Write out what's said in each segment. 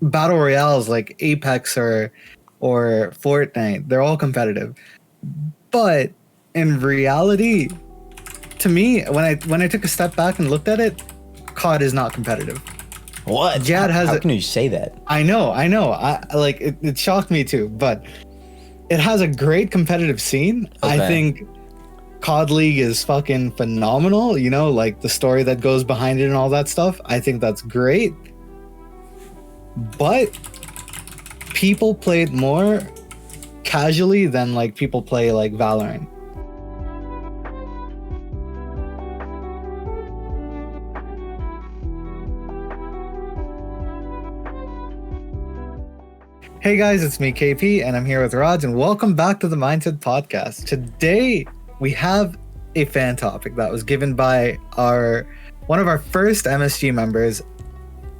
battle royales like Apex or Fortnite, they're all competitive. But in reality, to me, when I took a step back and looked at it, COD is not competitive. What? Jad has how can you say that? I know. I like it shocked me too, but it has a great competitive scene. Okay. I think COD League is fucking phenomenal, you know, like the story that goes behind it and all that stuff. I think that's great. But people play it more casually than like people play like Valorant. Hey guys, it's me, KP, and I'm here with Raj, and welcome back to the MindSet podcast. Today, we have a fan topic that was given by one of our first MSG members,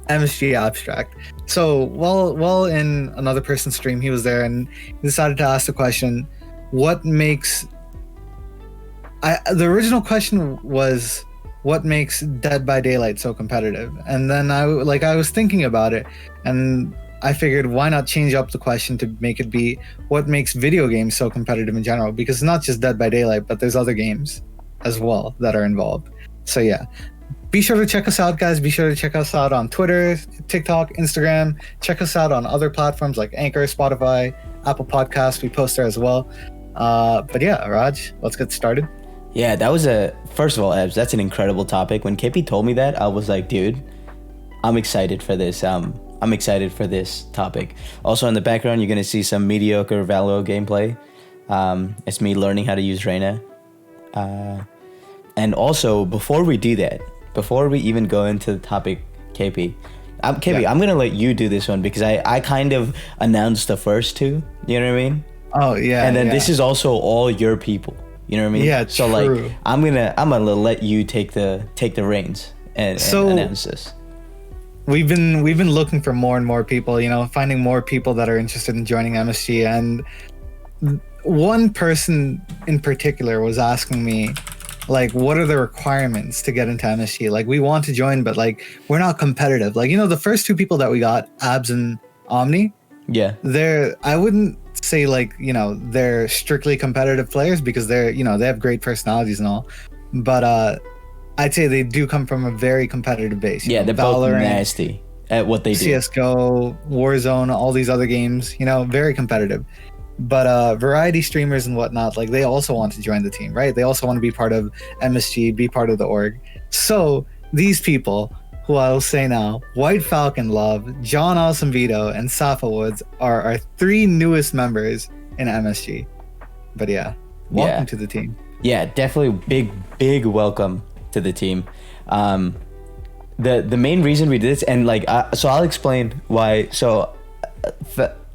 MSG Abstract. So while in another person's stream, he was there and he decided to ask the question, the original question was, what makes Dead by Daylight so competitive? And then I was thinking about it, and I figured, why not change up the question to make it be, what makes video games so competitive in general? Because it's not just Dead by Daylight, but there's other games as well that are involved. So yeah, be sure to check us out, guys. Be sure to check us out on Twitter, TikTok, Instagram. Check us out on other platforms like Anchor, Spotify, Apple Podcasts. We post there as well. But yeah, Raj, let's get started. Yeah, first of all, Ebs, that's an incredible topic. When KP told me that, I was like, dude, I'm excited for this. I'm excited for this topic. Also in the background, you're going to see some mediocre Valo gameplay. It's me learning how to use Reyna. And also, before we do that, before we even go into the topic, KP, I'm going to let you do this one because I kind of announced the first two. You know what I mean? Oh, yeah. And then this is also all your people. You know what I mean? Yeah, so true. Like, I'm gonna let you take the reins and announce this. We've been looking for more and more people, you know, finding more people that are interested in joining MSG. And one person in particular was asking me, like, what are the requirements to get into MSG? Like, we want to join, but like, we're not competitive. Like, you know, the first two people that we got, Abs and Omni, yeah, I wouldn't say like, you know, they're strictly competitive players because they're, you know, they have great personalities and all. But I'd say they do come from a very competitive base. Yeah, they're Valorant, both nasty at what they do. CSGO, Warzone, all these other games, you know, very competitive. But variety streamers and whatnot, like they also want to join the team, right? They also want to be part of MSG, be part of the org. So these people, who I will say now, White Falcon Love, Jon Awesome Vito, and Safa Woods are our three newest members in MSG. But yeah, welcome to the team. Yeah, definitely big welcome to the team. The main reason we did this, and like so I'll explain why. So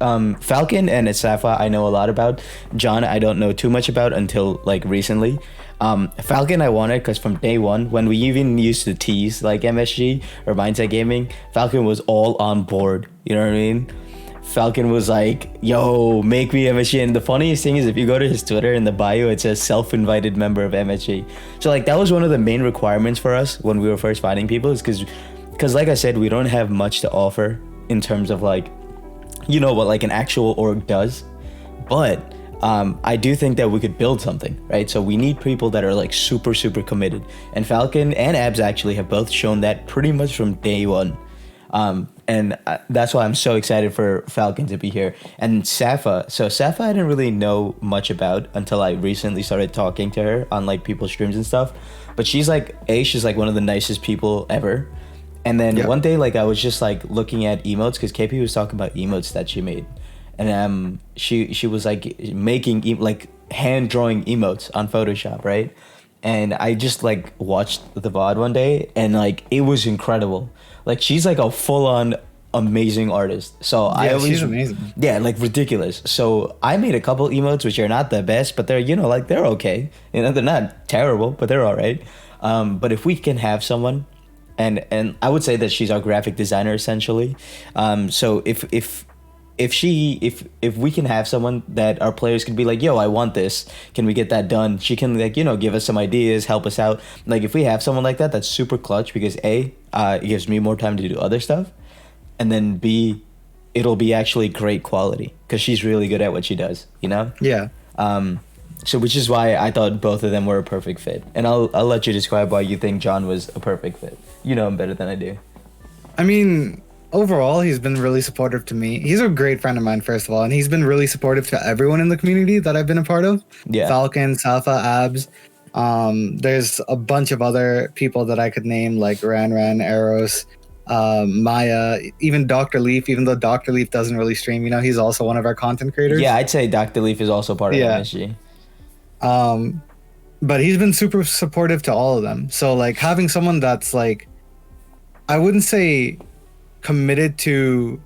Falcon and Safa I know a lot about. Jon I don't know too much about until like recently. Falcon I wanted because from day one, when we even used to tease like MSG or MindSet Gaming, Falcon was all on board. You know what I mean? Falcon was like, yo, make me MSG. And the funniest thing is, if you go to his Twitter, in the bio, it says self-invited member of MSG. So like, that was one of the main requirements for us when we were first finding people, is because like I said, we don't have much to offer in terms of like, you know, what like an actual org does. But I do think that we could build something, right? So we need people that are like super committed. And Falcon and Abs actually have both shown that pretty much from day one. And that's why I'm so excited for Falcon to be here. And Safa, I didn't really know much about until I recently started talking to her on like people's streams and stuff. But she's like one of the nicest people ever. And then one day, like I was just like looking at emotes because KP was talking about emotes that she made. And she was like making like hand drawing emotes on Photoshop, right? And I just like watched the VOD one day and like it was incredible. Like she's like a full-on amazing artist. So she's amazing. Yeah, like ridiculous. So I made a couple emotes which are not the best, but they're, you know, like they're okay. You know, they're not terrible, but they're all right. But if we can have someone, and I would say that she's our graphic designer essentially. So if we can have someone that our players can be like, yo, I want this, can we get that done? She can, like, you know, give us some ideas, help us out. Like if we have someone like that, that's super clutch because A, it gives me more time to do other stuff, and then B, it'll be actually great quality because she's really good at what she does, you know? Yeah. So which is why I thought both of them were a perfect fit. And I'll let you describe why you think Jon was a perfect fit. You know him better than I do. I mean, overall, he's been really supportive to me. He's a great friend of mine, first of all, and he's been really supportive to everyone in the community that I've been a part of. Yeah. Falcon, Safa, Abs. There's a bunch of other people that I could name, like Ran, Eros, Maya, even Dr. Leaf, even though Dr. Leaf doesn't really stream, you know, he's also one of our content creators. Yeah, I'd say Dr. Leaf is also part of MSG. But he's been super supportive to all of them. So like having someone that's like, I wouldn't say committed to,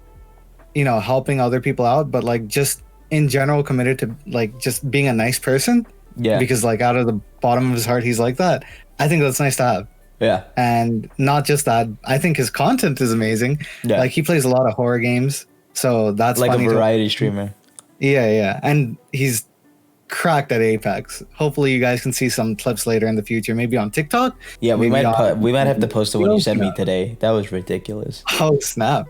you know, helping other people out, but like just in general committed to like just being a nice person. Yeah. Because like out of the bottom of his heart, he's like that. I think that's nice to have. Yeah. And not just that, I think his content is amazing. Yeah. Like he plays a lot of horror games. So that's like funny a variety streamer. Yeah. And he's cracked at Apex. Hopefully you guys can see some clips later in the future, maybe on TikTok. Yeah, we might have to post the one you sent me today. That was ridiculous. Oh snap.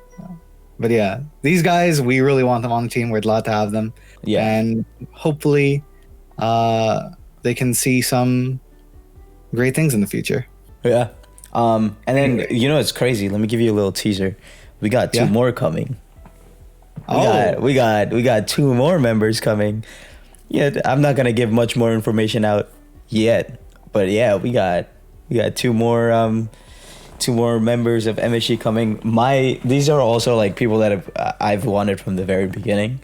But yeah, these guys, we really want them on the team. We're glad to have them. Yeah. And hopefully they can see some great things in the future. Yeah. And then you know it's crazy. Let me give you a little teaser. We got two more coming. We got two more members coming. Yeah, I'm not gonna give much more information out yet, but yeah, we got two more members of MSG coming. These are also like people that I've wanted from the very beginning.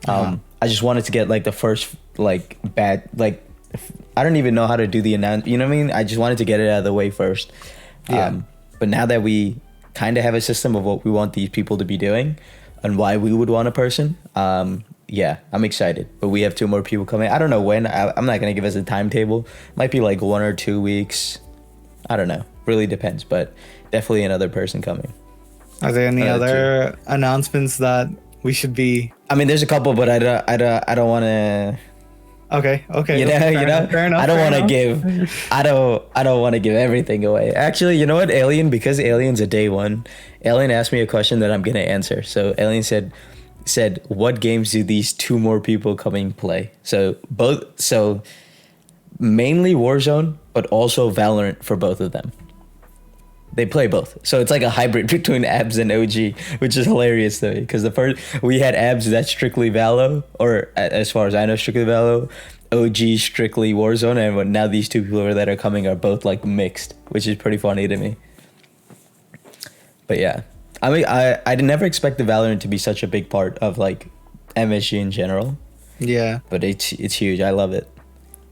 I just wanted to get like the first like bad like I don't even know how to do the announcement. You know what I mean? I just wanted to get it out of the way first. Yeah. But now that we kind of have a system of what we want these people to be doing and why we would want a person, yeah, I'm excited. But we have two more people coming. I don't know when. I'm not going to give us a timetable. Might be like 1 or 2 weeks. I don't know. Really depends. But definitely another person coming. Are there any other announcements that we should be? I mean, there's a couple, but I don't want to. Okay. You know. Fair enough. I don't want to give. I don't want to give everything away. Actually, you know what, Alien? Because Alien's a day one. Alien asked me a question that I'm gonna answer. So Alien said, what games do these two more people coming play? So mainly Warzone, but also Valorant for both of them. They play both. So it's like a hybrid between Abs and OG, which is hilarious to me. Because the first, we had Abs that's strictly Valo, or as far as I know, strictly Valo. OG strictly Warzone, and now these two people that are coming are both like mixed, which is pretty funny to me. But yeah. I mean, I never expected Valorant to be such a big part of like MSG in general. Yeah. But it's huge. I love it.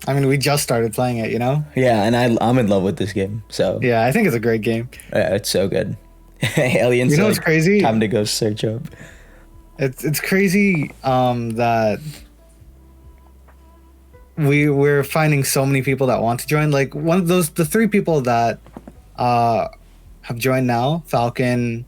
I mean, we just started playing it, you know? Yeah, and I'm in love with this game. So yeah, I think it's a great game. Yeah, it's so good. Aliens. You know what's crazy? Time to go search up. It's crazy that we're finding so many people that want to join. Like the 3 people that have joined now, Falcon,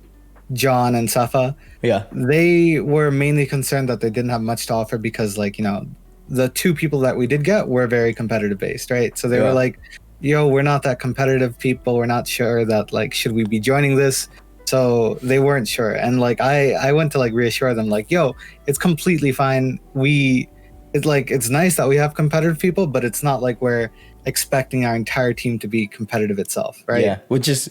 Jon, and Safa. Yeah. They were mainly concerned that they didn't have much to offer because, like, you know, the 2 people that we did get were very competitive based, right? So they were like, yo, we're not that competitive people. We're not sure that, like, should we be joining this? So they weren't sure. And like, I went to like reassure them, like, yo, it's completely fine. It's nice that we have competitive people, but it's not like we're expecting our entire team to be competitive itself, right? Yeah, which is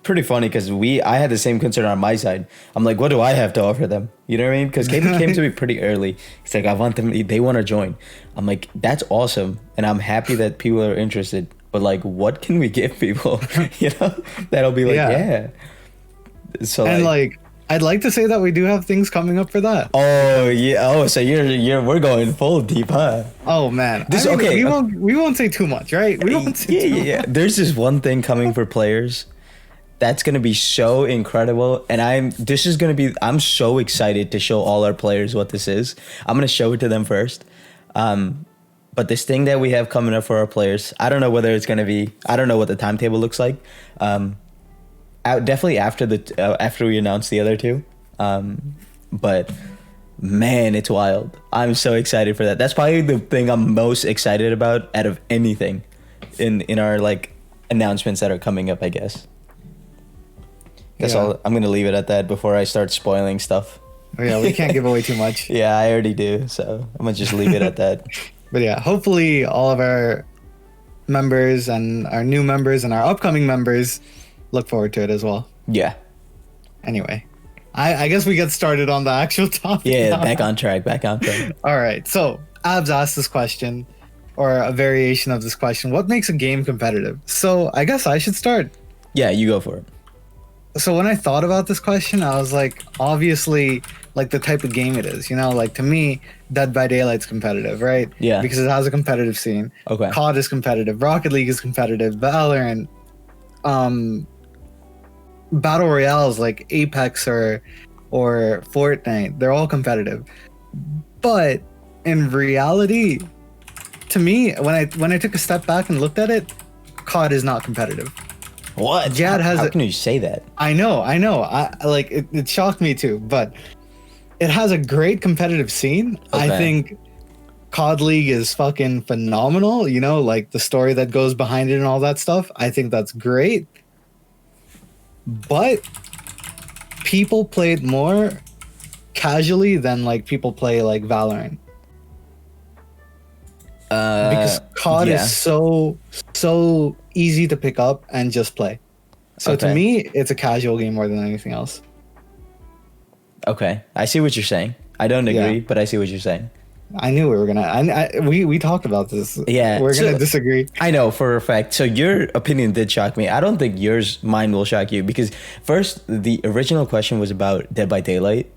pretty funny because I had the same concern on my side. I'm like, what do I have to offer them? You know what I mean? Because Katie came to me pretty early. He's like, I want them. They want to join. I'm like, that's awesome, and I'm happy that people are interested. But like, what can we give people? You know, that'll be like, yeah. So and like I'd like to say that we do have things coming up for that. Oh yeah. Oh, so we're going full deep, huh? Oh man. We won't say too much, right? We won't say too much. There's this one thing coming for players that's gonna be so incredible, and I'm so excited to show all our players what this is. I'm gonna show it to them first. But this thing that we have coming up for our players, I don't know whether it's gonna be. I don't know what the timetable looks like. Definitely after we announce the other 2, but man, it's wild. I'm so excited for that. That's probably the thing I'm most excited about out of anything in our like announcements that are coming up, I guess. I'm gonna leave it at that before I start spoiling stuff. Oh, yeah, we can't give away too much. Yeah, I already do. So I'm gonna just leave it at that. But yeah, hopefully all of our members and our new members and our upcoming members look forward to it as well. Yeah. Anyway, I guess we get started on the actual topic. Yeah, now. back on track. All right, so Abs asked this question, or a variation of this question: what makes a game competitive? So I guess I should start. Yeah, you go for it. So when I thought about this question, I was like, obviously, like the type of game it is. You know, like to me, Dead by Daylight's competitive, right? Yeah. Because it has a competitive scene. Okay. COD is competitive. Rocket League is competitive. Valorant, battle royales like Apex or Fortnite, they're all competitive. But in reality, to me, when I took a step back and looked at it, COD is not competitive. What? Jad has How a- can you say that? I know. I like it. It shocked me too, but it has a great competitive scene. I Okay. think COD League is fucking phenomenal. You know, like the story that goes behind it and all that stuff. I think that's great. But people play it more casually than like people play like Valorant. Because COD yeah. is so easy to pick up and just play. So to Okay. me, it's a casual game more than anything else. Okay, I see what you're saying. I don't agree, but I see what you're saying. I knew we were gonna. We talked about this. Yeah, we're so- gonna disagree. I know for a fact. So your opinion did shock me. I don't think mine will shock you because first, the original question was about Dead by Daylight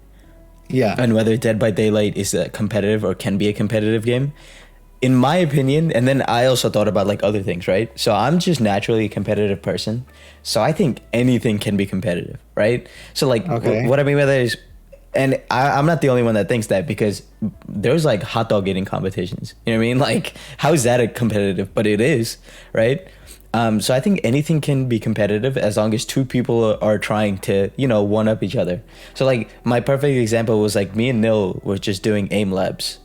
Yeah, and whether Dead by Daylight is a competitive or can be a competitive game. In my opinion, and then I also thought about like other things, right? So I'm just naturally a competitive person. So I think anything can be competitive, right? So like Okay. what I mean by that is, and I'm not the only one that thinks that because there's like hot dog eating competitions. You know what I mean? Like how is that a competitive? But it is, right? So I think anything can be competitive as long as two people are trying to, one up each other. So like my perfect example was like me and Nil were just doing aim labs,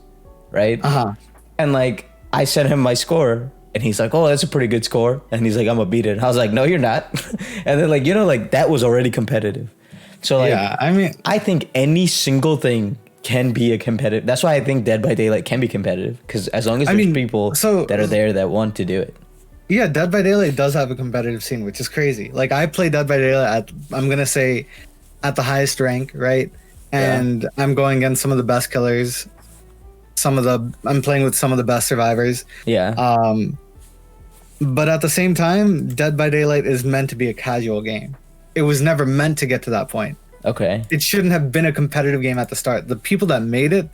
right? And like I sent him my score and he's like, oh, that's a pretty good score. And he's like, I'm gonna beat it. And I was like, no, you're not. And then like, like that was already competitive. So like, yeah. I mean, I think any single thing can be a competitive. That's why I think Dead by Daylight can be competitive because as long as there's people that are there that want to do it. yeah, Dead by Daylight does have a competitive scene, which is crazy. Like I play Dead by Daylight I'm gonna say, at the highest rank, right? And I'm going against some of the best killers. I'm playing with some of the best survivors. Yeah. But at the same time, Dead by Daylight is meant to be a casual game. It was never meant to get to that point. Okay. It shouldn't have been a competitive game at the start. The people that made it,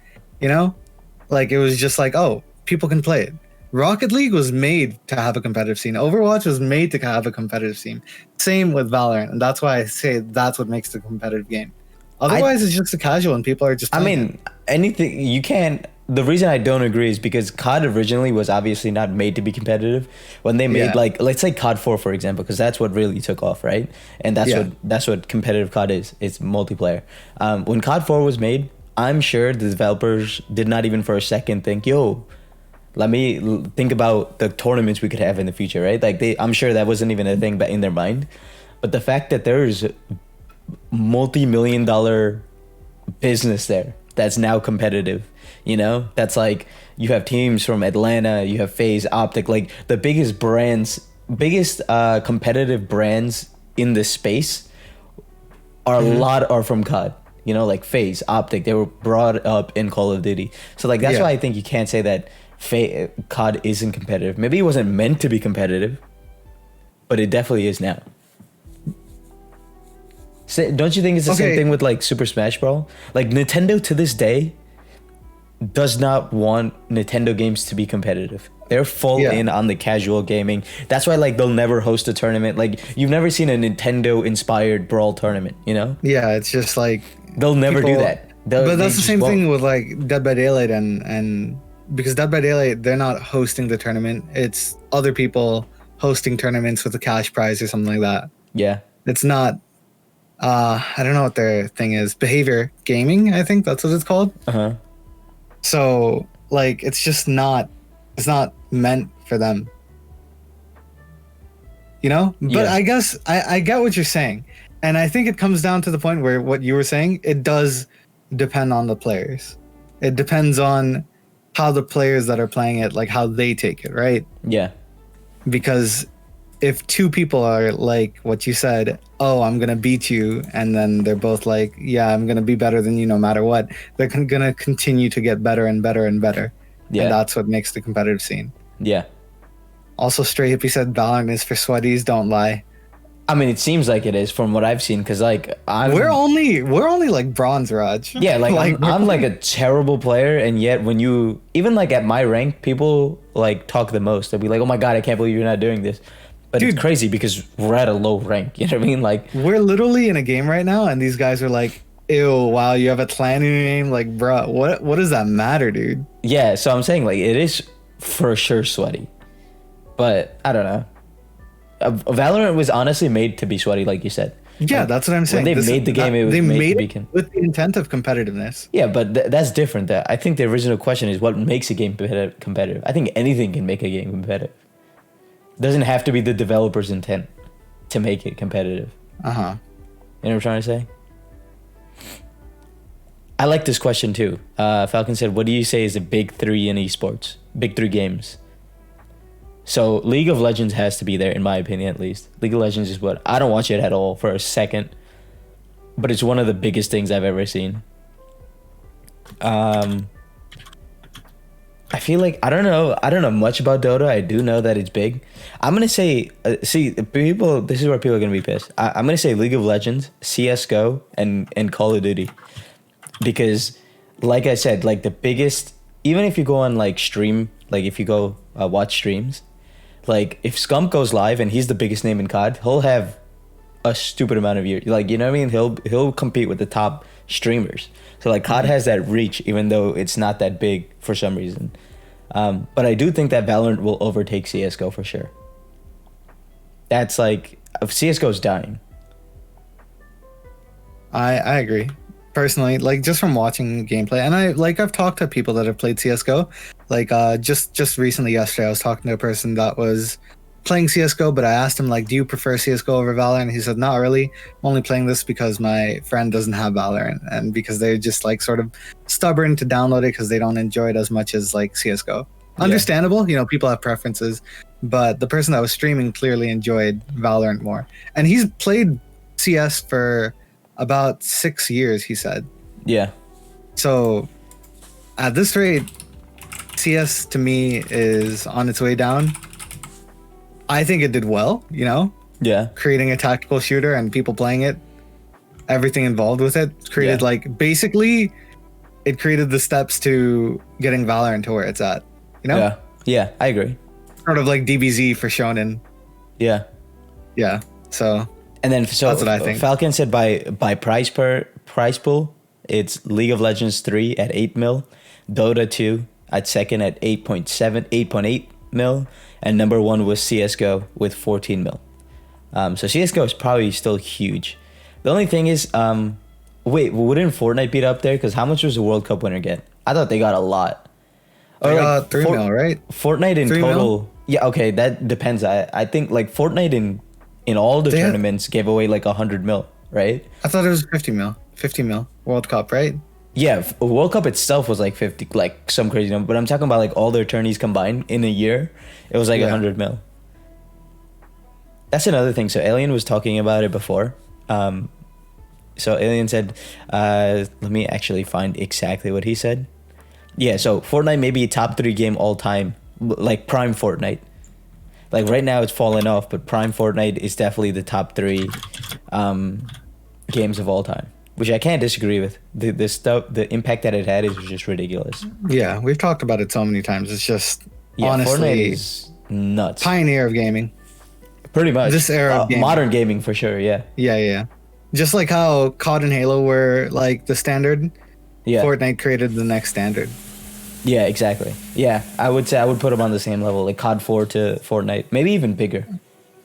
like it was just like, oh, people can play it. Rocket League was made to have a competitive scene. Overwatch was made to have a competitive scene. Same with Valorant, and that's why I say that's what makes it a competitive game. Otherwise, it's just a casual, and people are just. Anything you can't. The reason I don't agree is because COD originally was obviously not made to be competitive. When they made like, let's say COD 4, for example, because that's what really took off, right? And that's what competitive COD is. It's multiplayer. When COD 4 was made, I'm sure the developers did not even for a second think, yo, let me think about the tournaments we could have in the future, right? Like I'm sure that wasn't even a thing in their mind. But the fact that there's multi-million-dollar business there that's now competitive, that's like you have teams from Atlanta, you have FaZe, Optic, like the biggest competitive brands in this space are a lot are from COD, like FaZe, Optic, they were brought up in Call of Duty. So like that's why I think you can't say that COD isn't competitive. Maybe it wasn't meant to be competitive, but it definitely is now. So, don't you think it's the same thing with like Super Smash Bros? Like Nintendo to this day does not want Nintendo games to be competitive. They're full in on the casual gaming. That's why like they'll never host a tournament. Like you've never seen a Nintendo inspired brawl tournament, Yeah, it's just like they'll never do that. But that's the same thing with like Dead by Daylight and because Dead by Daylight, they're not hosting the tournament. It's other people hosting tournaments with a cash prize or something like that. Yeah. It's not I don't know what their thing is. Behavior gaming, I think that's what it's called. So like it's not meant for them. But I guess I get what you're saying. And I think it comes down to the point where what you were saying, it does depend on the players. It depends on how the players that are playing it, like how they take it, right? Yeah. Because if two people are like what you said, oh, I'm gonna beat you, and then they're both like, yeah, I'm gonna be better than you no matter what, they're gonna continue to get better and better and better. Yeah. And that's what makes the competitive scene. Yeah. Also, Stray Hippie said Valorant is for sweaties. Don't lie. I mean, it seems like it is from what I've seen, because like we're only like bronze, Raj. Yeah, like I'm like a terrible player, and yet when you even like at my rank, people like talk the most. They'll be like, "Oh my god, I can't believe you're not doing this." But dude, it's crazy because we're at a low rank. You know what I mean? Like we're literally in a game right now, and these guys are like, "Ew, wow, you have a clan in your name." Like, bruh, what does that matter, dude? Yeah, so I'm saying like it is for sure sweaty, but I don't know. Valorant was honestly made to be sweaty, like you said. Yeah, like, that's what I'm saying. When they made the game, it was made to be with the intent of competitiveness. Yeah, but that's different. I think the original question is what makes a game competitive. I think anything can make a game competitive. It doesn't have to be the developer's intent to make it competitive. Uh-huh. You know what I'm trying to say? I like this question too. Falcon said, what do you say is the big three in esports? Big three games. So League of Legends has to be there, in my opinion, at least. League of Legends is what I don't watch it at all for a second, but it's one of the biggest things I've ever seen. I feel like I don't know much about Dota. I do know that it's big. I'm gonna say, people. This is where people are gonna be pissed. I'm gonna say League of Legends, CSGO, and Call of Duty, because, like I said, like the biggest. Even if you go on like stream, like if you go watch streams. Like, if Scump goes live and he's the biggest name in COD, he'll have a stupid amount of years. Like, you know what I mean? He'll compete with the top streamers. So, like, COD has that reach, even though it's not that big for some reason. But I do think that Valorant will overtake CSGO for sure. That's like, CSGO's dying. I agree. Personally, like just from watching gameplay, and I've talked to people that have played CS:GO. Like just recently yesterday, I was talking to a person that was playing CS:GO, but I asked him like, "Do you prefer CS:GO over Valorant?" And he said, "Not really. I'm only playing this because my friend doesn't have Valorant, and because they're just like sort of stubborn to download it because they don't enjoy it as much as like CS:GO." Yeah. Understandable, you know, people have preferences, but the person that was streaming clearly enjoyed Valorant more, and he's played CS for about 6 years, he said. Yeah. So at this rate, CS to me is on its way down. I think it did well, you know? Yeah. Creating a tactical shooter and people playing it, everything involved with it, created like, basically, it created the steps to getting Valorant to where it's at, you know? Yeah. Yeah, I agree. Sort of like DBZ for Shonen. Yeah. Yeah, so... And then, so that's what I think. Falcon said by price pool, it's League of Legends 3 at 8 mil, Dota 2 at second at 8.8 mil, and number one was CSGO with 14 mil. So CSGO is probably still huge. The only thing is, wait, wouldn't Fortnite beat up there? Because how much was the World Cup winner get? I thought they got a lot. They got 3 mil, right? Fortnite in total. Mil? Yeah, okay, that depends. I think like Fortnite in all the tournaments gave away like 100 mil, right? I thought it was 50 mil World Cup, right? Yeah, World Cup itself was like 50, like some crazy number. But I'm talking about like all their tourneys combined in a year. It was like 100 mil. That's another thing. So Alien was talking about it before. So Alien said, let me actually find exactly what he said. Yeah, so Fortnite may be a top 3 game all time, like prime Fortnite. Like right now it's fallen off, but prime Fortnite is definitely the top 3 games of all time, which I can't disagree with. The impact that it had is just ridiculous. Yeah, we've talked about it so many times. It's just honestly Fortnite is nuts. Pioneer of gaming. Pretty much. This era of gaming. Modern gaming for sure, yeah. Yeah. Just like how COD and Halo were like the standard, Fortnite created the next standard. Yeah, exactly. Yeah, I would say I would put them on the same level, like COD 4 to Fortnite. Maybe even bigger.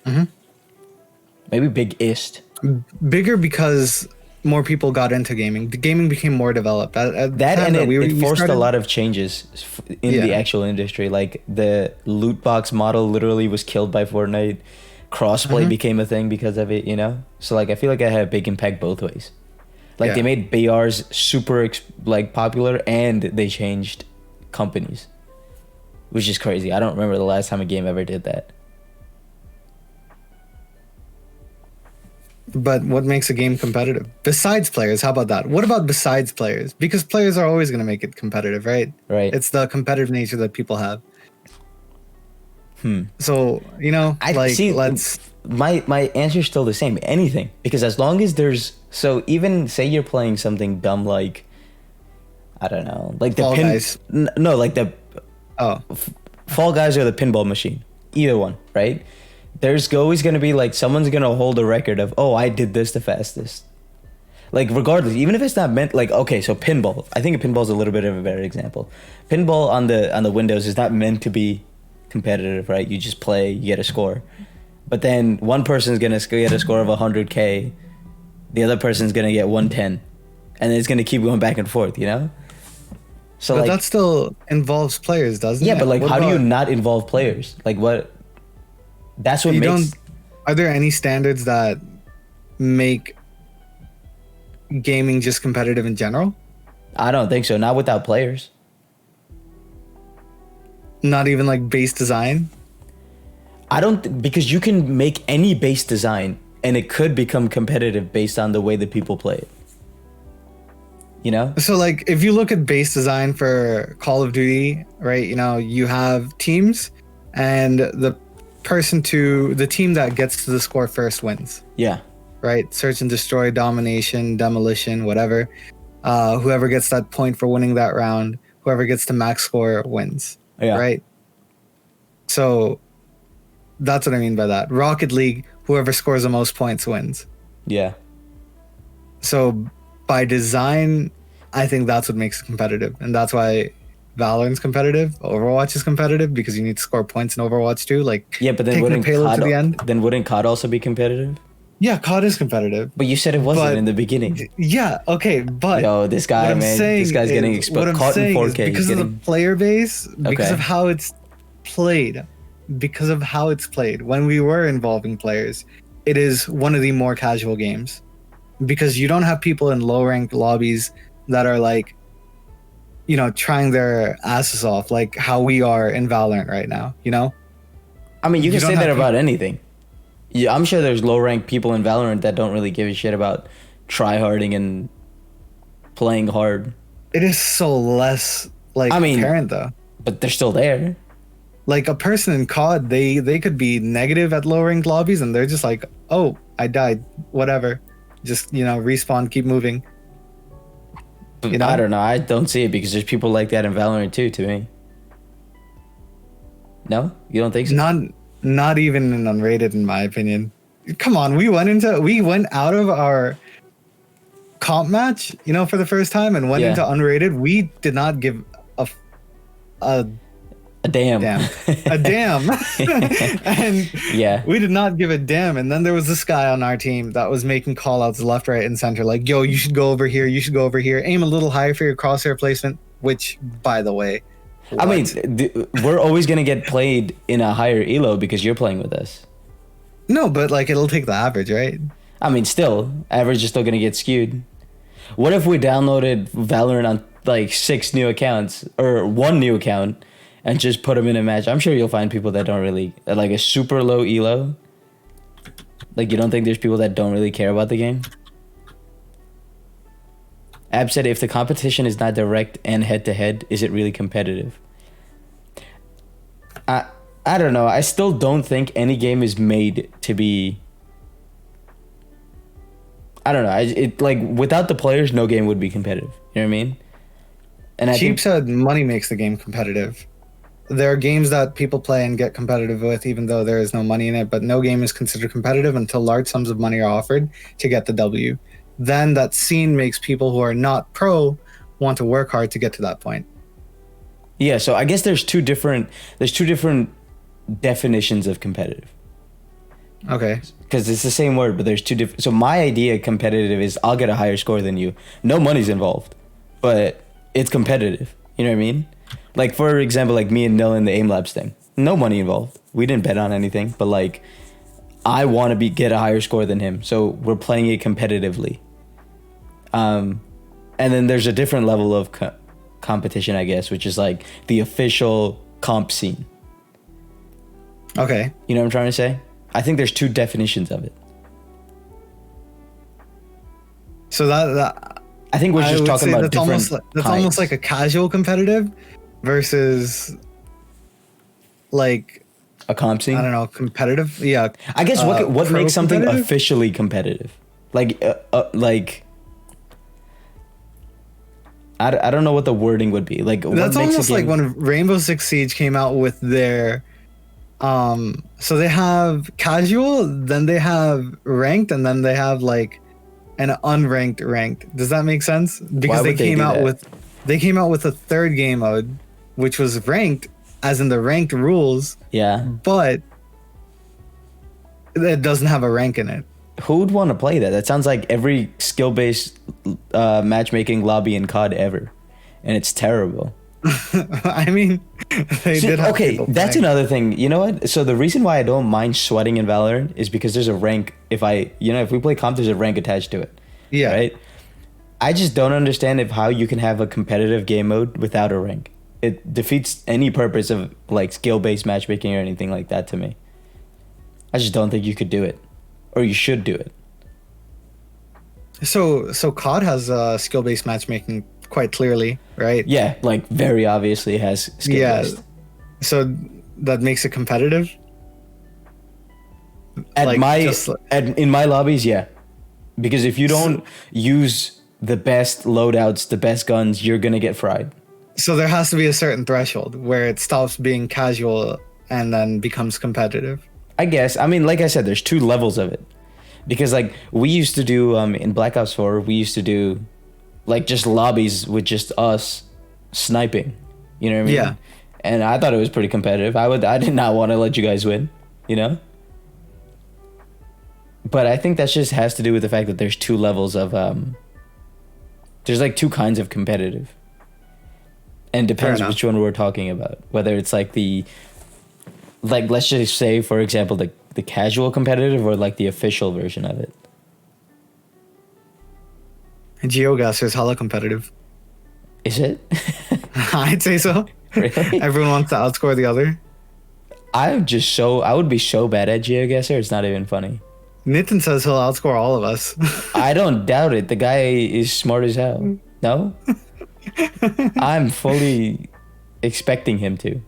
Mm-hmm. Maybe big-ist. Bigger because more people got into gaming. The gaming became more developed. It forced a lot of changes in the actual industry. Like the loot box model literally was killed by Fortnite. Crossplay became a thing because of it, you know? So like I feel like I had a big impact both ways. Like they made BRs super like popular, and they changed companies, which is crazy. I don't remember the last time a game ever did that. But what makes a game competitive? Besides players, how about that? What about besides players? Because players are always going to make it competitive, right? Right. It's the competitive nature that people have. Hmm. So, you know, let's... My answer is still the same. Anything. Because as long as there's... So even say you're playing something dumb like... I don't know. Like the Fall Guys. No, like the... Oh. Fall Guys or the pinball machine. Either one, right? There's always going to be like someone's going to hold a record of, oh, I did this the fastest. Like regardless, even if it's not meant like, okay, so pinball. I think a pinball is a little bit of a better example. Pinball on the Windows is not meant to be competitive, right? You just play, you get a score. But then one person's going to get a score of 100K. The other person's going to get 110. And it's going to keep going back and forth, you know? So but like, that still involves players, doesn't it? Yeah, but like how do you not involve players? Like what? That's what makes... Are there any standards that make gaming just competitive in general? I don't think so. Not without players. Not even like base design? Because you can make any base design and it could become competitive based on the way that people play it. You know? So like if you look at base design for Call of Duty, right? You know, you have teams and the team that gets to the score first wins. Yeah. Right? Search and destroy, domination, demolition, whatever. Whoever gets that point for winning that round, whoever gets the max score wins. Yeah. Right? So that's what I mean by that. Rocket League, whoever scores the most points wins. Yeah. So by design, I think that's what makes it competitive. And that's why Valorant's competitive, Overwatch is competitive, because you need to score points in Overwatch too. Like, yeah, but then wouldn't COD also be competitive? Yeah, COD is competitive. But you said it wasn't in the beginning. Yeah, okay, but yo, this guy, man, this guy's getting exposed. Caught in 4K. Because of the player base, because of how it's played, when we were involving players, it is one of the more casual games. Because you don't have people in low-ranked lobbies that are like, you know, trying their asses off like how we are in Valorant right now, you know? I mean, you can say that about anything. Yeah, I'm sure there's low-ranked people in Valorant that don't really give a shit about tryharding and playing hard. It is so less like apparent though. But they're still there. Like a person in COD, they could be negative at low-ranked lobbies and they're just like, oh, I died, whatever. Just, you know, respawn, keep moving. You know? I don't know. I don't see it because there's people like that in Valorant too, to me. No? You don't think so? Not even in unrated, in my opinion. Come on, we went out of our comp match, you know, for the first time and went into unrated. We did not give a damn. A damn. And yeah, we did not give a damn. And then there was this guy on our team that was making call outs left, right, and center. Like, yo, you should go over here. You should go over here. Aim a little higher for your crosshair placement, which, by the way, what? I mean, we're always going to get played in a higher elo because you're playing with us. No, but like it'll take the average, right? I mean, still, average is still going to get skewed. What if we downloaded Valorant on like 6 new accounts or 1 new account and just put them in a match? I'm sure you'll find people that don't really, like a super low elo. Like, you don't think there's people that don't really care about the game? Ab said, if the competition is not direct and head-to-head, is it really competitive? I don't know. I still don't think any game is made to be... I don't know. It like, without the players, no game would be competitive. You know what I mean? And Cheap said money makes the game competitive. There are games that people play and get competitive with even though there is no money in it, but no game is considered competitive until large sums of money are offered to get the W. Then that scene makes people who are not pro want to work hard to get to that point. Yeah, so I guess there's two different definitions of competitive. Okay. Because it's the same word, but there's two different... So my idea of competitive is I'll get a higher score than you. No money's involved, but it's competitive. You know what I mean? Like, for example, like me and Nil in the Aim Labs thing. No money involved. We didn't bet on anything, but like, I want to get a higher score than him. So we're playing it competitively. And then there's a different level of competition, I guess, which is like the official comp scene. Okay. You know what I'm trying to say? I think there's two definitions of it. So that I think we're just talking about that's different that's kinds. almost like a casual competitive versus like A comp scene? I don't know, competitive. Yeah. I guess what pro makes something competitive? officially competitive? Like I don't know what the wording would be. Like That's what makes almost a game, like when Rainbow Six Siege came out with their so they have casual, then they have ranked, and then they have like an unranked ranked. Does that make sense? Because would they do that? they came out with a third game mode, which was ranked, as in the ranked rules, yeah. but it doesn't have a rank in it. Who would want to play that? That sounds like every skill-based matchmaking lobby in COD ever, and it's terrible. I mean, they did have Okay, people that's playing. another thing. You know what? So the reason why I don't mind sweating in Valorant is because there's a rank. If we play comp, there's a rank attached to it. Yeah. Right. I just don't understand how you can have a competitive game mode without a rank. It defeats any purpose of like skill-based matchmaking or anything like that to me. I just don't think you could do it, or you should do it. So COD has skill-based matchmaking quite clearly, right? Yeah, like very obviously has skill-based. Yeah. So that makes it competitive. In my lobbies, yeah, because if you don't use the best loadouts, the best guns, you're gonna get fried. So there has to be a certain threshold where it stops being casual and then becomes competitive. I guess. I mean, like I said, there's two levels of it. Because like we used to do in Black Ops 4, we used to do like just lobbies with just us sniping. You know what I mean? Yeah. And I thought it was pretty competitive. I did not want to let you guys win, you know? But I think that just has to do with the fact that there's two levels of there's like two kinds of competitive. And depends which one we're talking about. Whether it's like let's just say, for example, the casual competitive or like the official version of it. GeoGuessr is hella competitive. Is it? I'd say so. Really? Everyone wants to outscore the other. I would be so bad at GeoGuessr, it's not even funny. Nitin says he'll outscore all of us. I don't doubt it. The guy is smart as hell. No? I'm fully expecting him to.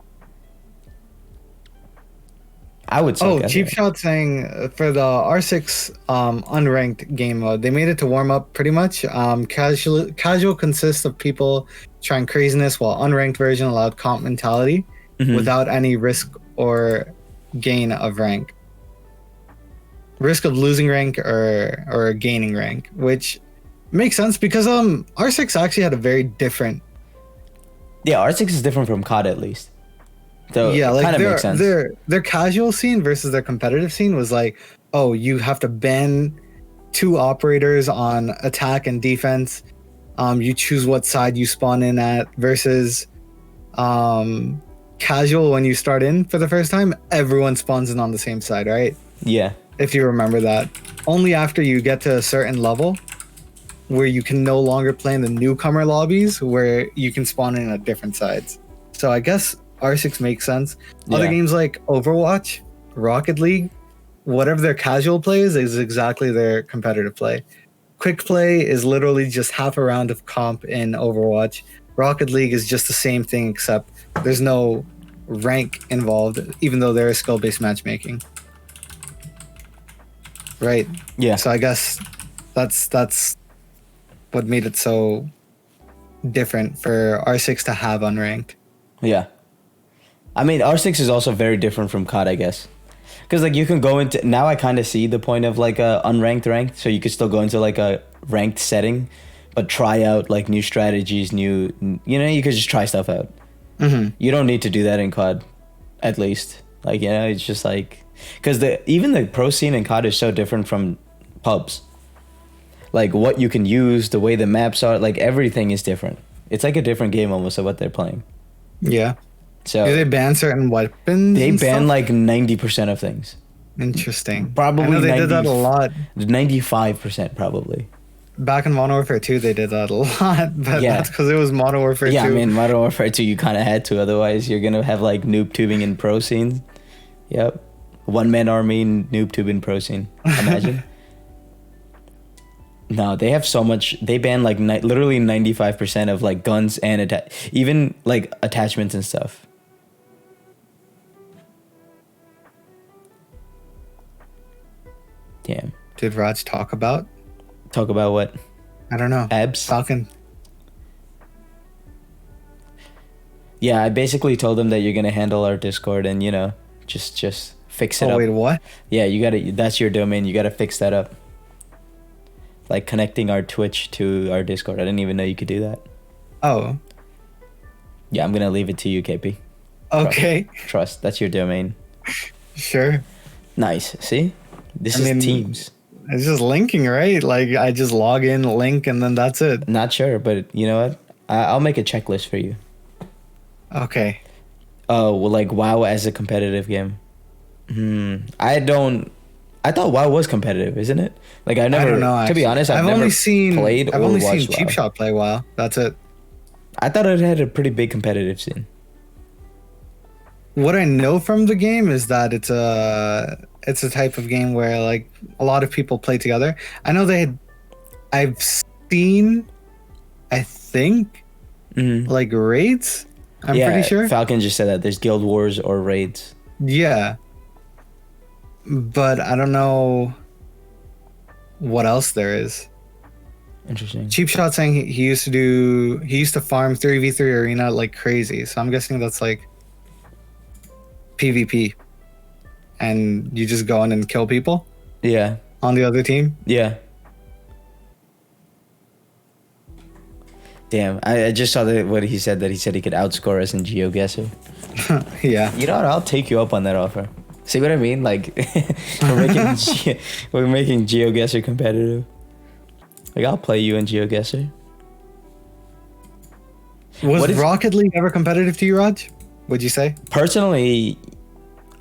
I would say. Cheap Shot saying for the R6 unranked game mode, they made it to warm up pretty much. Casual consists of people trying craziness, while unranked version allowed comp mentality without any risk or gain of rank. Risk of losing rank or gaining rank, which makes sense because R6 actually had a very different. Yeah, R6 is different from COD at least. So yeah, it like kind of makes sense. Their casual scene versus their competitive scene was like, oh, you have to ban two operators on attack and defense. You choose what side you spawn in at versus casual. When you start in for the first time, everyone spawns in on the same side, right? Yeah. If you remember that. Only after you get to a certain level where you can no longer play in the newcomer lobbies where you can spawn in at different sides. So I guess R6 makes sense. Yeah. Other games like Overwatch, Rocket League, whatever their casual play is exactly their competitive play. Quick play is literally just half a round of comp in Overwatch. Rocket League is just the same thing, except there's no rank involved, even though there is skill-based matchmaking. Right? Yeah. So I guess that's what made it so different for R6 to have unranked. Yeah. I mean, R6 is also very different from COD, I guess. Because, like, you can go into... Now I kind of see the point of, like, a unranked ranked. So you could still go into, like, a ranked setting, but try out, like, new strategies, you know, you could just try stuff out. Mm-hmm. You don't need to do that in COD, at least. Like, you know, it's just, like... Because even the pro scene in COD is so different from pubs. Like, what you can use, the way the maps are, like, everything is different. It's like a different game almost of what they're playing. Yeah. So do they ban certain weapons? They and ban stuff? like 90% of things. Interesting. Probably I know they did that a lot. 95% probably. back in Modern Warfare 2, they did that a lot, but Yeah. that's because it was Modern Warfare 2. Yeah, I mean, Modern Warfare 2, you kind of had to. Otherwise, you're going to have, like, noob tubing in pro scene. Yep. One-man army, noob tubing pro scene. Imagine. No, they have so much. They ban, like, literally 95% of, like, guns and even, like, attachments and stuff. Damn. Did Raj talk about? Talk about what? I don't know. Abs? Falcon. Yeah, I basically told them that you're going to handle our Discord and, you know, just fix it up. Oh, wait, what? Yeah, you gotta. That's your domain. You gotta fix that up. Like connecting our Twitch to our Discord. I didn't even know you could do that. Oh. Yeah, I'm gonna leave it to you, KP. Okay. Trust. That's your domain. Sure. Nice. See, this I is mean, Teams. It's just linking, right? Like I just log in, link, and then that's it. Not sure, but you know what? I'll make a checklist for you. Okay. Oh, well, like WoW as a competitive game. I thought WoW was competitive, isn't it? Like I never. I don't know. To be honest, I've never only seen played I've or only watched seen Cheap WoW. Shot play WoW. That's it. I thought it had a pretty big competitive scene. What I know from the game is that it's a type of game where like a lot of people play together. I know I've seen, I think, like raids. I'm pretty sure. Falcon just said that there's guild wars or raids. Yeah. But I don't know what else there is. Interesting. Cheap Shot saying he used to farm 3v3 arena like crazy. So I'm guessing that's like PvP. And you just go in and kill people Yeah. on the other team. Yeah. Damn, I just saw what he said, that he said he could outscore us in GeoGuessr. Yeah. You know what? I'll take you up on that offer. See what I mean? Like, we're making GeoGuessr competitive. Like, I'll play you in GeoGuessr. Was Rocket League ever competitive to you, Raj? Would you say? Personally,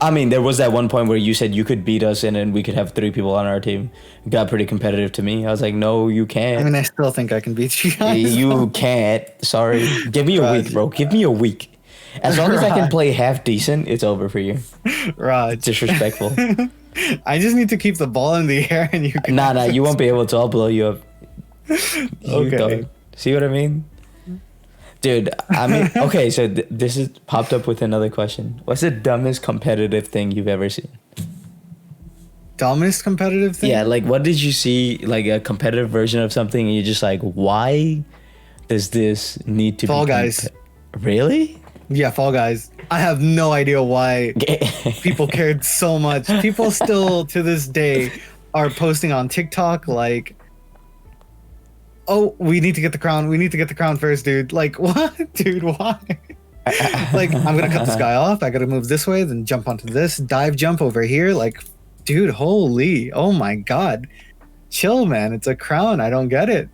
I mean, there was that one point where you said you could beat us and then we could have 3 people on our team. It got pretty competitive to me. I was like, no, you can't. I mean, I still think I can beat you guys. You can't. Sorry. Give me a week, bro. Give me a week. As long as I can play half decent, it's over for you. Raj. Disrespectful. I just need to keep the ball in the air and you can... Nah, you won't be able to. I'll blow you up. Okay. Dog. See what I mean? Dude, I mean, okay, so this is popped up with another question. What's the dumbest competitive thing you've ever seen? Dumbest competitive thing? Yeah, like what did you see, like a competitive version of something and you're just like, why does this need to Fall be... Guys. Really? Yeah, Fall Guys. I have no idea why people cared so much. People still, to this day, are posting on TikTok like, oh, we need to get the crown. We need to get the crown first, dude. Like, what? Dude, why? Like, I'm going to cut this guy off. I got to move this way, then jump onto this. Dive jump over here. Like, dude, holy. Oh, my God. Chill, man. It's a crown. I don't get it.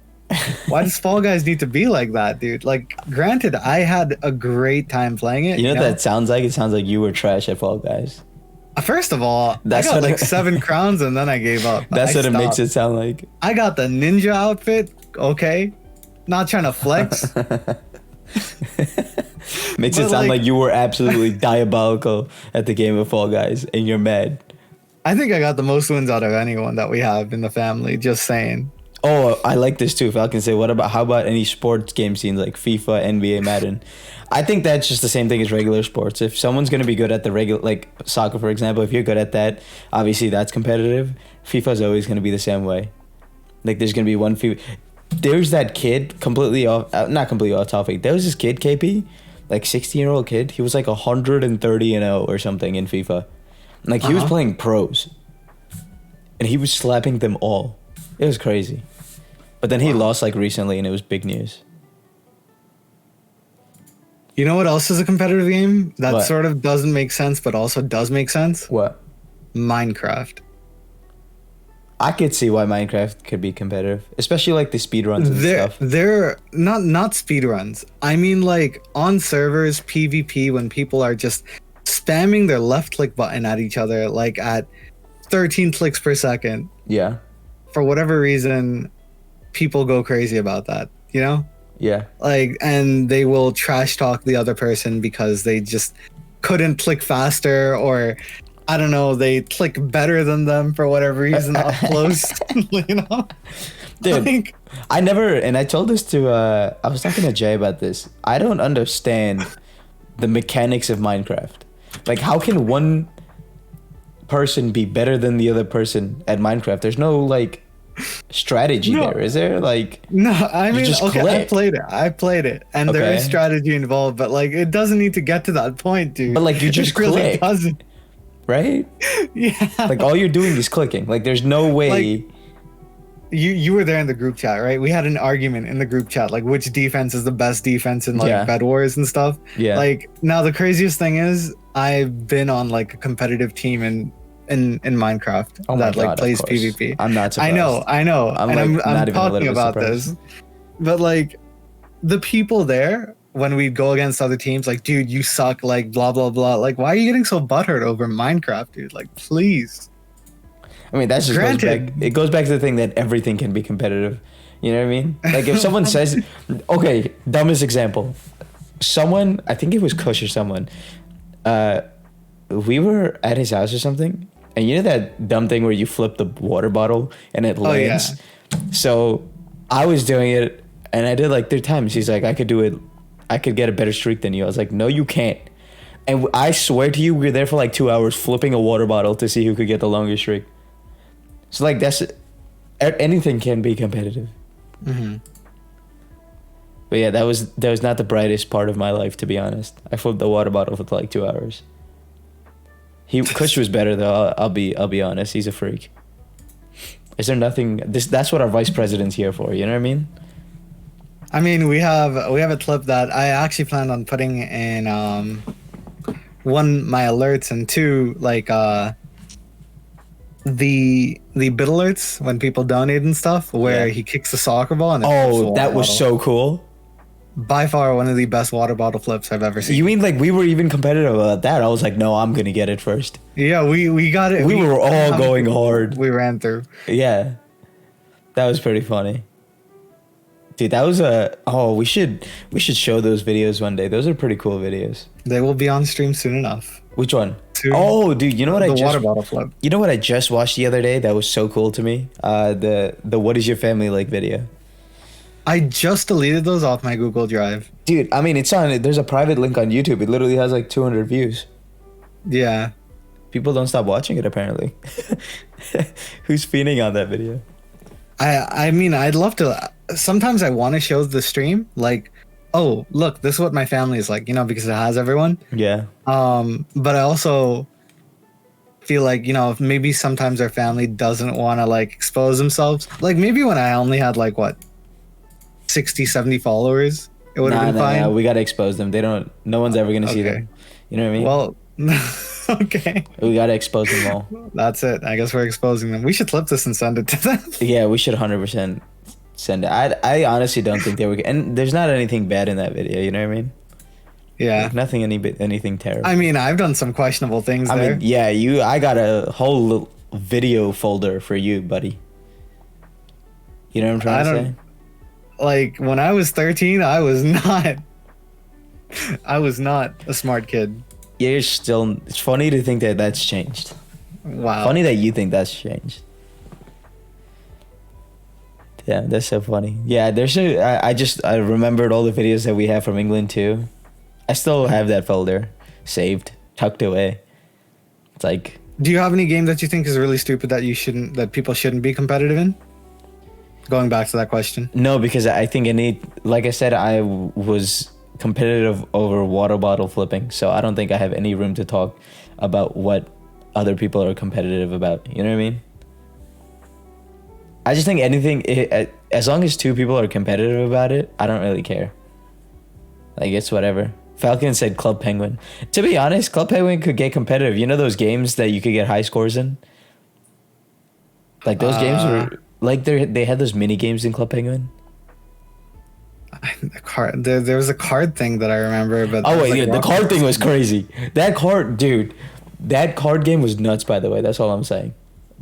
Why does Fall Guys need to be like that, dude? Like, granted, I had a great time playing it. You know what that sounds like? It sounds like you were trash at Fall Guys. First of all, I got like 7 crowns and then I gave up. That's what it makes it sound like. I got the ninja outfit. Okay. Not trying to flex. Makes it sound like you were absolutely diabolical at the game of Fall Guys and you're mad. I think I got the most wins out of anyone that we have in the family. Just saying. Oh, I like this too. Falcon say, how about any sports game scenes like FIFA, NBA, Madden? I think that's just the same thing as regular sports. If someone's going to be good at the regular, like soccer, for example, if you're good at that, obviously that's competitive. FIFA's always going to be the same way. Like there's going to be one FIFA. There's that kid completely off, not completely off topic. There was this kid, KP, like 16-year-old kid. He was like 130-0 or something in FIFA. Like he was playing pros. And he was slapping them all. It was crazy. But then he lost like recently and it was big news. You know what else is a competitive game that What? sort of doesn't make sense but also does make sense? What? Minecraft. I could see why Minecraft could be competitive, especially like the speedruns and stuff. They're not speedruns. I mean like on servers, PvP, when people are just spamming their left click button at each other like at 13 clicks per second. Yeah. For whatever reason, people go crazy about that, you know? Yeah. Like, and they will trash talk the other person because they just couldn't click faster, or I don't know, they click better than them for whatever reason up close, you know? Dude, Like, I never, and I told this to, I was talking to Jay about this. I don't understand the mechanics of Minecraft. Like, how can one person be better than the other person at Minecraft? There's no, like, strategy there, is there? Like, no, I mean, just okay, click. I played it, and there is Okay. strategy involved, but like, it doesn't need to get to that point, dude. But, like, you just it really click. doesn't. Right? Yeah. Like, all you're doing is clicking. Like, there's no way. Like, you were there in the group chat, right? We had an argument in the group chat, like which defense is the best defense in like Yeah. Bed Wars and stuff. Yeah. Like, now the craziest thing is I've been on like a competitive team in Minecraft Oh my that like God, of plays course. PvP. I'm not surprised. I know, I'm, and like, I'm not even a talking little bit about surprised. this, but like the people there when we go against other teams, like, dude, you suck, like blah blah blah. Like, why are you getting so butthurt over Minecraft, dude? Like, please. I mean, that's just Granted. it goes back to the thing that everything can be competitive. You know what I mean? Like, if someone says, okay, dumbest example. Someone, I think it was Kush or someone, we were at his house or something, and you know that dumb thing where you flip the water bottle and it Oh, yeah. lands? So I was doing it, and I did like 3 times. He's like, I could do it. I could get a better streak than you. I was like, no, you can't. And I swear to you, we were there for like 2 hours flipping a water bottle to see who could get the longest streak. So like anything can be competitive. Mm-hmm. But yeah, that was not the brightest part of my life, to be honest. I flipped the water bottle for like 2 hours. Kush was better though. I'll be honest. He's a freak. Is there nothing? That's what our vice president's here for. You know what I mean? I mean, we have a clip that I actually planned on putting in one, my alerts, and two, like the bit alerts when people donate and stuff, where Yeah. he kicks the soccer ball and it flips the Oh, water that was bottle. so cool. By far one of the best water bottle flips I've ever seen. You mean like we were even competitive about that? I was like, no, I'm gonna get it first. Yeah, we got it. We were all going hard. We ran through. Yeah, that was pretty funny. Dude, that was we should show those videos one day. Those are pretty cool videos. They will be on stream soon enough. Which one? Soon. Oh, dude, you know what The water bottle flip. You know what I just watched the other day? That was so cool to me. The what is your family like video. I just deleted those off my Google Drive. Dude, I mean, there's a private link on YouTube. It literally has like 200 views. Yeah. People don't stop watching it apparently. Who's fiending on that video? I mean, I'd love to. Sometimes I want to show the stream, like, oh, look, this is what my family is like, you know, because it has everyone. Yeah. But I also feel like, you know, if maybe sometimes our family doesn't want to like expose themselves. Like maybe when I only had like what, 60, 70 followers, it would have been fine. Nah, we gotta expose them. No one's ever gonna see Okay. them. You know what I mean? Well, okay, We gotta expose them all. that's it. I guess we're exposing them. We should clip this and send it to them. Yeah, we should 100% send it. I honestly don't think they were. And there's not anything bad in that video. You know what I mean? Yeah. Like nothing, anything terrible. I mean, I've done some questionable things there. I mean, yeah, I got a whole little video folder for you, buddy. You know what I'm trying to say? Like when I was 13, I was not a smart kid. Yeah, you're still. It's funny to think that that's changed. Wow. Funny that you think that's changed. Yeah, that's so funny. Yeah, I remembered all the videos that we have from England too. I still have that folder saved, tucked away. It's like, Do you have any game that you think is really stupid that people shouldn't be competitive in? Going back to that question. no, because I think like I said, I was competitive over water bottle flipping, so I don't think I have any room to talk about what other people are competitive about. You know what I mean? I just think as long as 2 people are competitive about it, I don't really care. Like, it's whatever. Falcon said Club Penguin. To be honest, Club Penguin could get competitive. You know those games that you could get high scores in? Like, those games were... Like, they had those mini games in Club Penguin. There was a card thing that I remember, but Oh, wait, like yeah, the card thing was crazy. That card game was nuts, by the way. That's all I'm saying.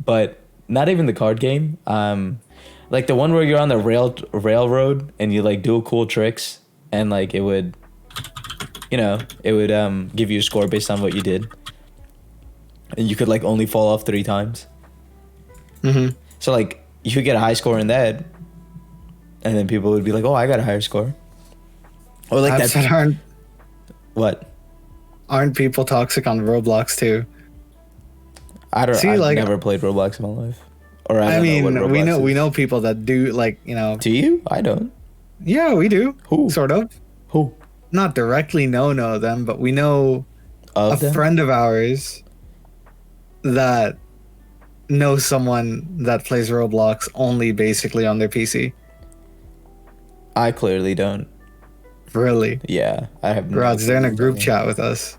But not even the card game. Like the one where you're on the railroad and you like do cool tricks and like it would, give you a score based on what you did, and you could like only fall off 3 times. Mm-hmm. So like you could get a high score in that, and then people would be like, "Oh, I got a higher score." Or like I've said, aren't people toxic on Roblox too? I've never played Roblox in my life. Or I mean, know what Roblox we is. know people that do, like, Do you? I don't. Yeah, we do. Who? Sort of. Who? Not directly know them, but we know Of them? friend of ours that knows someone that plays Roblox only basically on their PC. I clearly don't. Really? Yeah, I have. Raj, they're in a group chat with us.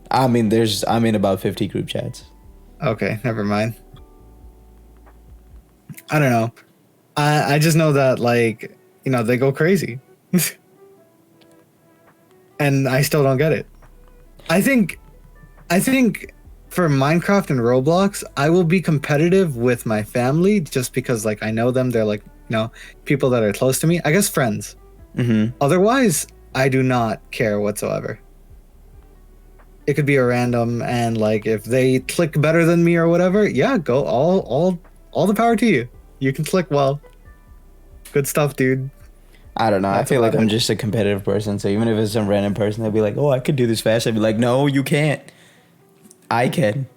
I mean, I'm in about 50 group chats. Okay, never mind. I don't know. I just know that, like, they go crazy. And I still don't get it. I think for Minecraft and Roblox, I will be competitive with my family just because, like, I know them. They're like, people that are close to me. I guess friends. Mm-hmm. Otherwise, I do not care whatsoever. It could be a random, and like if they click better than me or whatever, yeah, go all the power to you. You can click well. Good stuff, dude. I don't know. I feel like I'm just a competitive person. So even if it's some random person, they'll be like, "Oh, I could do this fast." I'd be like, "No, you can't. I can."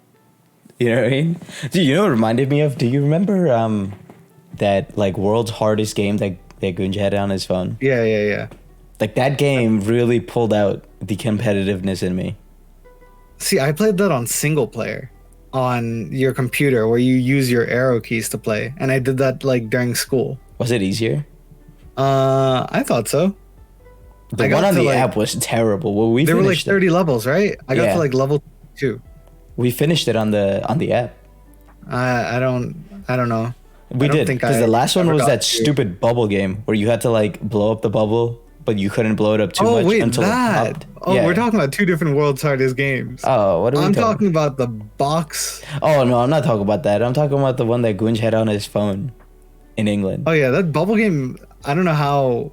You know what I mean? Do you know what it reminded me of? Do you remember that like world's hardest game that Gunja had on his phone? Yeah. Like that game really pulled out the competitiveness in me. See, I played that on single player on your computer where you use your arrow keys to play, and I did that like during school. Was it easier? I thought so. The one on the app was terrible. Well, there were like 30 levels, right? I got to like level 2. We finished it on the app. I don't know. We did, because the last one was that stupid bubble game where you had to like blow up the bubble, but you couldn't blow it up too much until it popped. We're talking about 2 different world's hardest games. Oh, what are we talking about the box. Oh no, I'm not talking about that. I'm talking about the one that Gunj had on his phone in England. Oh yeah, that bubble game. I don't know how.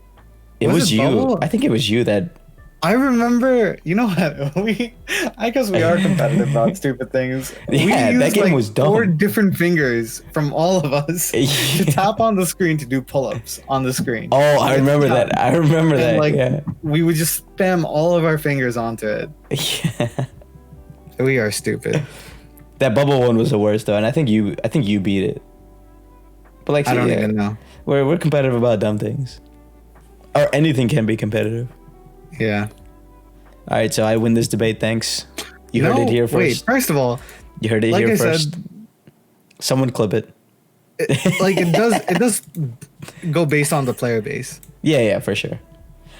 It was you. Bubble? I think it was you that. I remember. You know what? I guess we are competitive about stupid things. Yeah, we that game like was dumb. 4 different fingers from all of us to tap on the screen to do pull-ups on the screen. Oh, I remember that. I remember that. Like we would just spam all of our fingers onto it. Yeah. We are stupid. That bubble one was the worst though, and I think you beat it. But like, I don't even know. We're competitive about dumb things, or anything can be competitive. Yeah. All right, so I win this debate. Thanks. You heard it here first. Wait, first of all, you heard it here first. Someone clip it. It does go based on the player base. Yeah, for sure.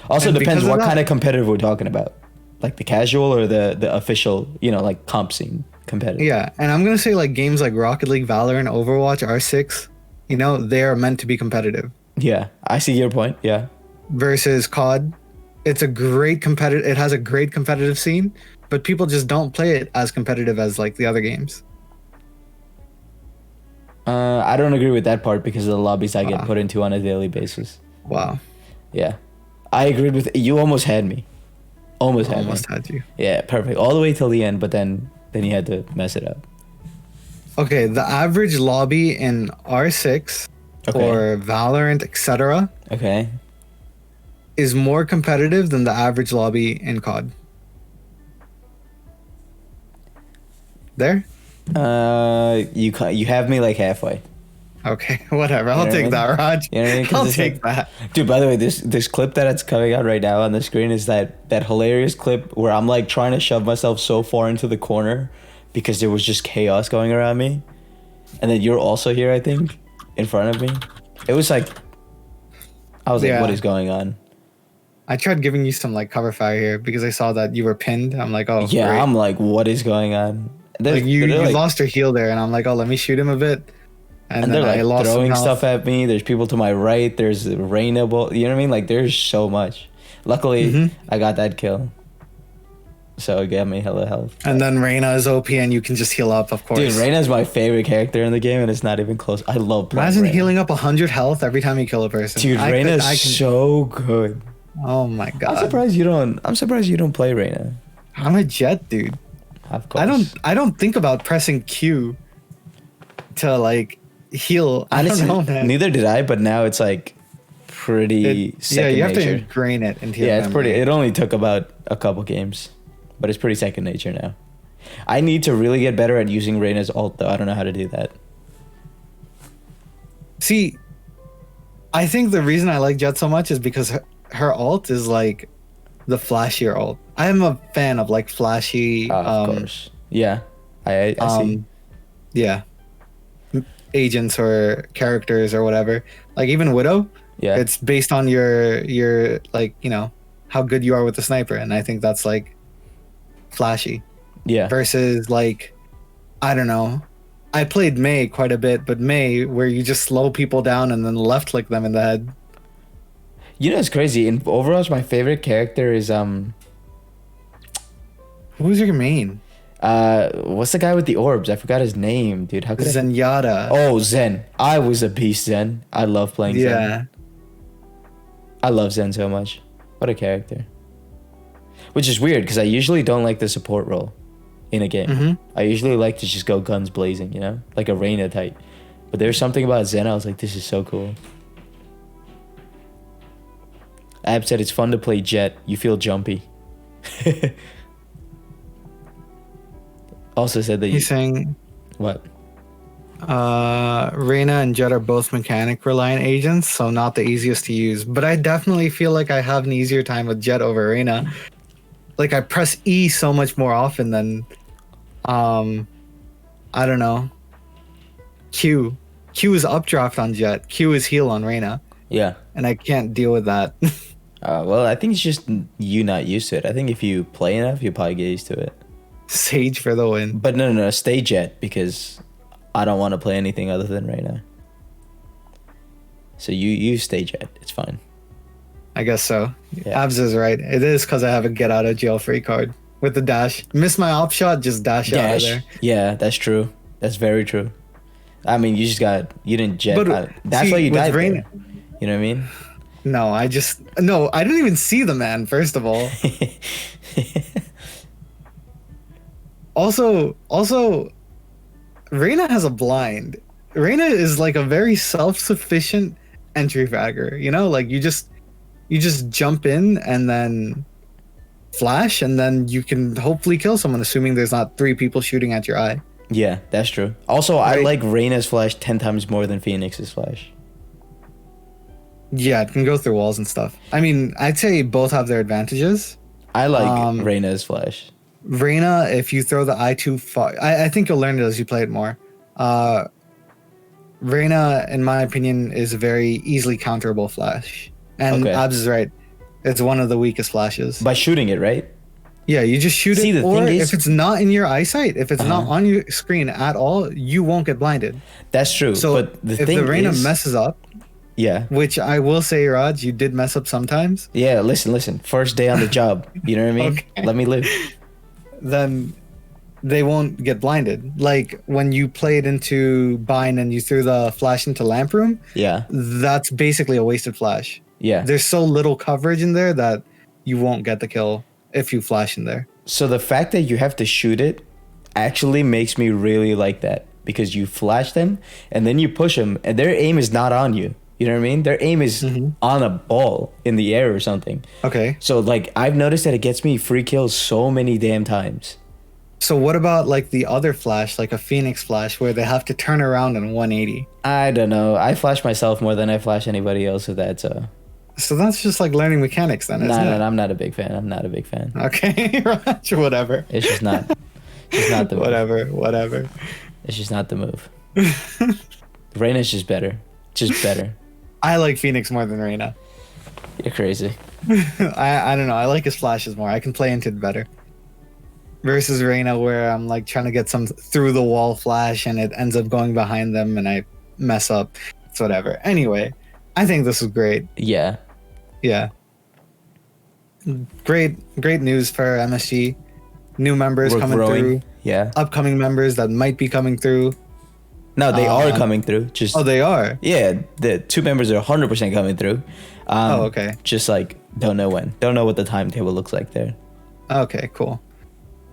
Also, depends what kind of competitive we're talking about, like the casual or the official, like comp scene competitive. Yeah, and I'm gonna say like games like Rocket League, Valorant, Overwatch, R6, they are meant to be competitive. Yeah, I see your point. Yeah. Versus COD, it has a great competitive scene, but people just don't play it as competitive as like the other games. I don't agree with that part because of the lobbies I get put into on a daily basis. Wow. Yeah, I agreed with you. Almost had me. Almost had you. Yeah, perfect. All the way till the end, but then you had to mess it up. Okay, the average lobby in R6 or Valorant, etc. Okay. is more competitive than the average lobby in COD. There? You have me like halfway. Okay, whatever. I'll take that, Raj. You know what I mean? I'll take that. Dude, by the way, this clip that's coming out right now on the screen is that hilarious clip where I'm like trying to shove myself so far into the corner because there was just chaos going around me. And then you're also here, I think, in front of me. It was like, I was like, what is going on? I tried giving you some like cover fire here because I saw that you were pinned. I'm like, oh, yeah, great. I'm like, what is going on? Like you lost your heal there, and I'm like, oh, let me shoot him a bit. And they're like throwing stuff at me. There's people to my right. There's Rainable. You know what I mean? Like there's so much. Luckily, I got that kill. so it got me hella health. And then Reyna is OP, and you can just heal up, of course. Dude, Reyna's my favorite character in the game, and it's not even close. I love playing Imagine Reyna. healing up 100 health every time you kill a person. Dude, Reyna is so good. Oh my god. I'm surprised you don't play Reyna. I'm a Jet, dude. Of course. I don't think about pressing Q to like heal. Honestly, I don't know, man. neither did I, but now it's like pretty second you have nature. to ingrain it into your Yeah, it's memory. pretty. It only took about a couple games, but it's pretty second nature now. I need to really get better at using Reyna's ult, though. I don't know how to do that. See, I think the reason I like Jet so much is because her ult is like the flashier ult. I am a fan of like flashy. Of course. Yeah, I see. Yeah, agents or characters or whatever. Like even Widow. Yeah, It's based on your like, you know, how good you are with the sniper, and I think that's like flashy. yeah. Versus like, I don't know. I played Mei quite a bit, but Mei where you just slow people down and then left click them in the head. You know, it's crazy. In Overwatch, my favorite character is Who's your main? what's the guy with the orbs? I forgot his name, dude. How could Zenyatta. Oh, Zen. I was a beast, Zen. I love playing Zen. Yeah. I love Zen so much. What a character. Which is weird because I usually don't like the support role in a game. Mhm. I usually like to just go guns blazing, you know, like a Reyna type. But there's something about Zen. I was like, this is so cool. Ab said it's fun to play Jet. You feel jumpy. Also said that He's saying what? Reyna and Jet are both mechanic reliant agents, so not the easiest to use. But I definitely feel like I have an easier time with Jet over Reyna. Like I press E so much more often than I don't know. Q. Q is updraft on Jet. Q is heal on Reyna. Yeah. And I can't deal with that. Well, I think it's just you not used to it. I think if you play enough, you probably get used to it. Sage for the win. But no, stay Jet because I don't want to play anything other than Reyna. So you stay Jet. It's fine. I guess so. Yeah. Abs is right. It is because I have a get out of jail free card with the dash. Miss my op shot, just dash out of there. Yeah, that's true. That's very true. I mean, you didn't Jet. But, that's see, why you with died. Reyna- You know what I mean? No, I didn't even see the man, first of all. Also, Reyna has a blind. Reyna is like a very self-sufficient entry fragger. You know, like you just jump in and then flash, and then you can hopefully kill someone, assuming there's not 3 people shooting at your eye. Yeah, that's true. Also, I Right. like Reyna's flash 10 times more than Phoenix's flash. Yeah, it can go through walls and stuff. I mean, I'd say both have their advantages. I like Reyna's flash. Reyna, if you throw the eye too far, I think you'll learn it as you play it more. Reyna, in my opinion, is a very easily counterable flash. And Okay. Abs is right. It's one of the weakest flashes. By shooting it, right? Yeah, you just shoot See, it. the Or thing is- if it's not in your eyesight, if it's not Uh-huh. on your screen at all, you won't get blinded. That's true. So but the if thing the Reyna is, messes up, yeah. which I will say, Raj, you did mess up sometimes, Yeah, listen. First day on the job. You know what I mean? Okay. Let me live. then they won't get blinded. Like when you played into Bind and you threw the flash into Lamp Room, Yeah. that's basically a wasted flash. Yeah. There's so little coverage in there that you won't get the kill if you flash in there. So the fact that you have to shoot it actually makes me really like that because you flash them and then you push them and their aim is not on you. You know what I mean? Their aim is on a ball in the air or something. Okay. So like I've noticed that it gets me free kills so many damn times. So what about like the other flash, like a Phoenix flash, where they have to turn around in 180? I don't know. I flash myself more than I flash anybody else with that. So So that's just like learning mechanics then, isn't no, it? I'm not a big fan. I'm not a big fan. Okay, Raj, whatever. It's just not. It's not the move. Whatever. It's just not the move. Reyna's just better. Just better. I like Phoenix more than Reyna. You're crazy. I don't know. I like his flashes more. I can play into it better. Versus Reyna, where I'm like trying to get some through the wall flash and it ends up going behind them and I mess up. It's whatever. Anyway, I think this is great. Yeah. Yeah. Great news for MSG. new members We're coming growing. through, Yeah. upcoming members that might be coming through. No, they are coming through. Just Oh, they are. yeah, the 2 members are 100% coming through. Okay. Just like don't know when. Don't know what the timetable looks like there. Okay, cool.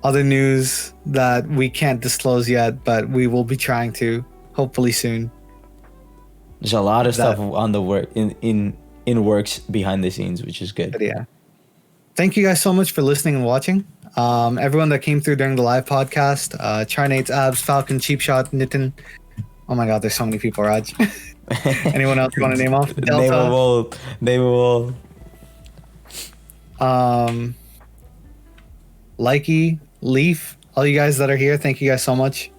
Other news that we can't disclose yet, but we will be trying to hopefully soon. There's a lot of stuff on the work in works behind the scenes, which is good. But yeah. Thank you guys so much for listening and watching. Everyone that came through during the live podcast, Trinates, Abs, Falcon, Cheap Shot, Nitin. Oh my god, there's so many people, Raj. Anyone else you want to name off? Delta. Name them all. Likey, Leaf, all you guys that are here, thank you guys so much.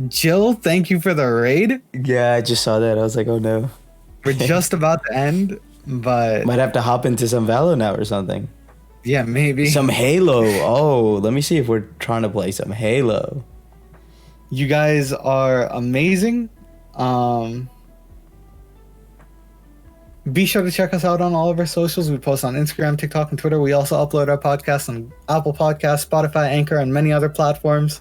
Jill, thank you for the raid. Yeah, I just saw that. I was like, oh no. We're just about to end, but might have to hop into some Valorant now or something. Yeah, maybe. Some Halo. Oh, let me see if we're trying to play some Halo. You guys are amazing. Be sure to check us out on all of our socials. We post on Instagram, TikTok, and Twitter. We also upload our podcast on Apple Podcasts, Spotify, Anchor, and many other platforms.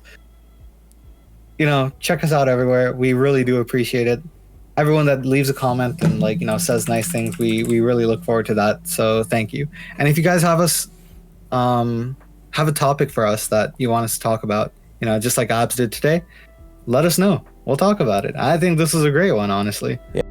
You know, check us out everywhere. We really do appreciate it. Everyone that leaves a comment and says nice things, we really look forward to that. So thank you. And if you guys have a topic for us that you want us to talk about, just like Abs did today, let us know. We'll talk about it. I think this is a great one, honestly. Yeah.